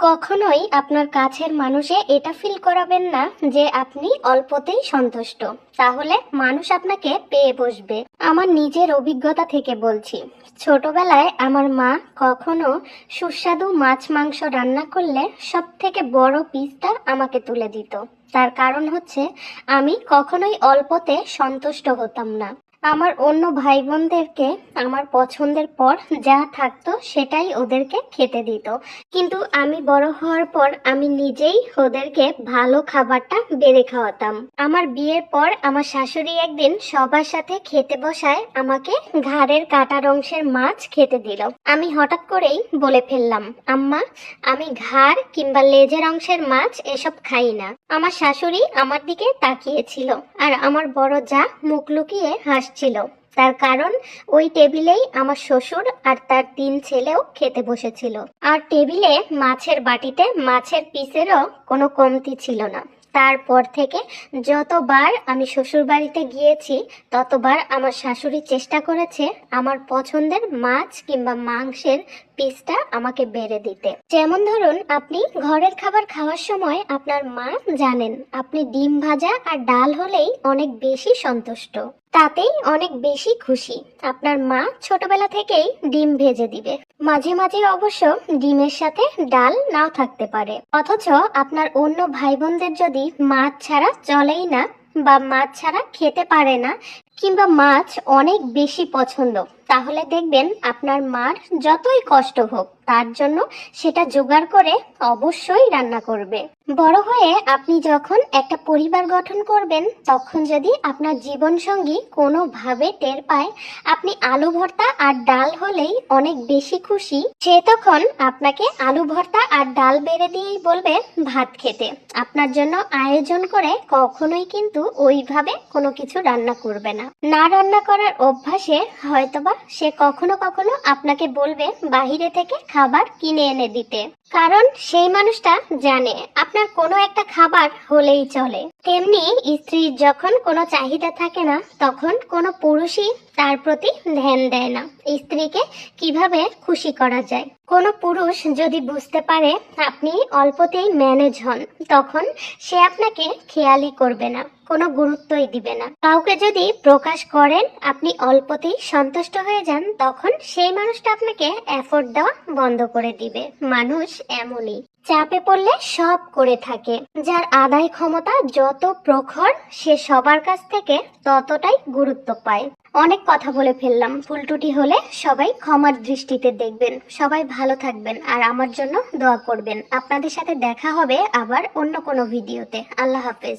কখনোই আপনার কাছের মানুষে এটা ফিল করাবেন না যে আপনি অল্পতেই সন্তুষ্ট, তাহলে মানুষ আপনাকে পেয়ে বসবে। আমার নিজের অভিজ্ঞতা থেকে বলছি, ছোটবেলায় আমার মা কখনো সুস্বাদু মাছ মাংস রান্না করলে সব থেকে বড় পিসটা আমাকে তুলে দিত। তার কারণ হচ্ছে আমি কখনোই অল্পতে সন্তুষ্ট হতাম না। আমার অন্য ভাই বোনদেরকে আমার পছন্দের পর যা থাকতো সেটাই ওদেরকে খেতে দিত, কিন্তু আমি বড় হওয়ার পর আমি নিজেই ওদেরকে ভালো খাবারটা বেড়ে খাওয়াতাম। আমার বিয়ের পর আমার শাশুড়ি একদিন সবার সাথে খেতে বসায় আমাকে ঘাড়ের কাটার অংশের মাছ খেতে দিল। আমি হঠাৎ করেই বলে ফেললাম, আম্মা, আমি ঘাড় কিংবা লেজের অংশের মাছ এসব খাই না। আমার শাশুড়ি আমার দিকে তাকিয়েছিল আর আমার বড় যা মুখ লুকিয়ে হাসছিল। তার কারণ ওই টেবিলেই আমার শ্বশুর আর তার 3 ছেলেও খেতে বসেছিল, আর টেবিলে মাছের বাটিতে মাছের পিসেরও কোনো কমতি ছিল না। তারপর থেকে যতবার আমি শ্বশুর বাড়িতে গিয়েছি ততবার আমার শাশুড়ি চেষ্টা করেছে আমার পছন্দের মাছ কিংবা মাংসের পিসটা আমাকে বেড়ে দিতে। যেমন ধরুন, আপনি ঘরের খাবার খাওয়ার সময় আপনার মা জানেন আপনি ডিম ভাজা আর ডাল হলেই অনেক বেশি সন্তুষ্ট, তাতেই অনেক বেশি খুশি। আপনার মা ছোটবেলা থেকেই ডিম ভেজে দিবে, মাঝে মাঝে অবশ্য ডিমের সাথে ডাল নাও থাকতে পারে। অথচ আপনার অন্য ভাই বোনদের যদি মাছ ছাড়া চলেই না বা মাছ ছাড়া খেতে পারে না কিংবা মাছ অনেক বেশি পছন্দ, তাহলে দেখবেন আপনার মার যতই কষ্ট হোক তার জন্য সেটা জোগাড় করে অবশ্যই রান্না করবে। বড় হয়ে আপনি যখন একটা পরিবার গঠন করবেন, তখন যদি আপনার জীবন সঙ্গী কোনোভাবে টের পায় আপনি আলু ভর্তা আর ডাল হলেই অনেক বেশি খুশি, সে তখন আপনাকে আলু ভর্তা আর ডাল বেড়ে দিয়েই বলবে ভাত খেতে। আপনার জন্য আয়োজন করে কখনোই কিন্তু ওইভাবে কোনো কিছু রান্না করবে না। না রান্না করার অভ্যাসে হয়তোবা সে কখনো কখনো আপনাকে বলবে বাহিরে থেকে খাবার কিনে এনে দিতে, কারণ সেই মানুষটা জানে আপনার কোনো একটা খাবার হলেই চলে। তেমনি স্ত্রীর যখন কোনো চাহিদা থাকে না, তখন কোনো পুরুষই তার প্রতি ধ্যান দেয় না স্ত্রীকে কিভাবে খুশি করা যায়। কোনো পুরুষ যদি বুঝতে পারে আপনি অল্পতেই ম্যানেজ হন, তখন সে আপনাকে খেয়ালই করবে না, কোনো গুরুত্বই দিবে না। কাউকে যদি প্রকাশ করেন আপনি অল্পতেই সন্তুষ্ট হয়ে যান, তখন সেই মানুষটা আপনাকে এফোর্ট দেওয়া বন্ধ করে দিবে। মানুষ এমনই, চাপে পড়লে সব করে থাকে। যার আদায় ক্ষমতা যত প্রখর সে সবার কাছ থেকে ততটাই গুরুত্ব পায়। অনেক কথা বলে ফেললাম, ভুলটুটি হলে সবাই ক্ষমার দৃষ্টিতে দেখবেন। সবাই ভালো থাকবেন আর আমার জন্য দোয়া করবেন। আপনাদের সাথে দেখা হবে আবার অন্য কোনো ভিডিওতে। আল্লাহ হাফেজ।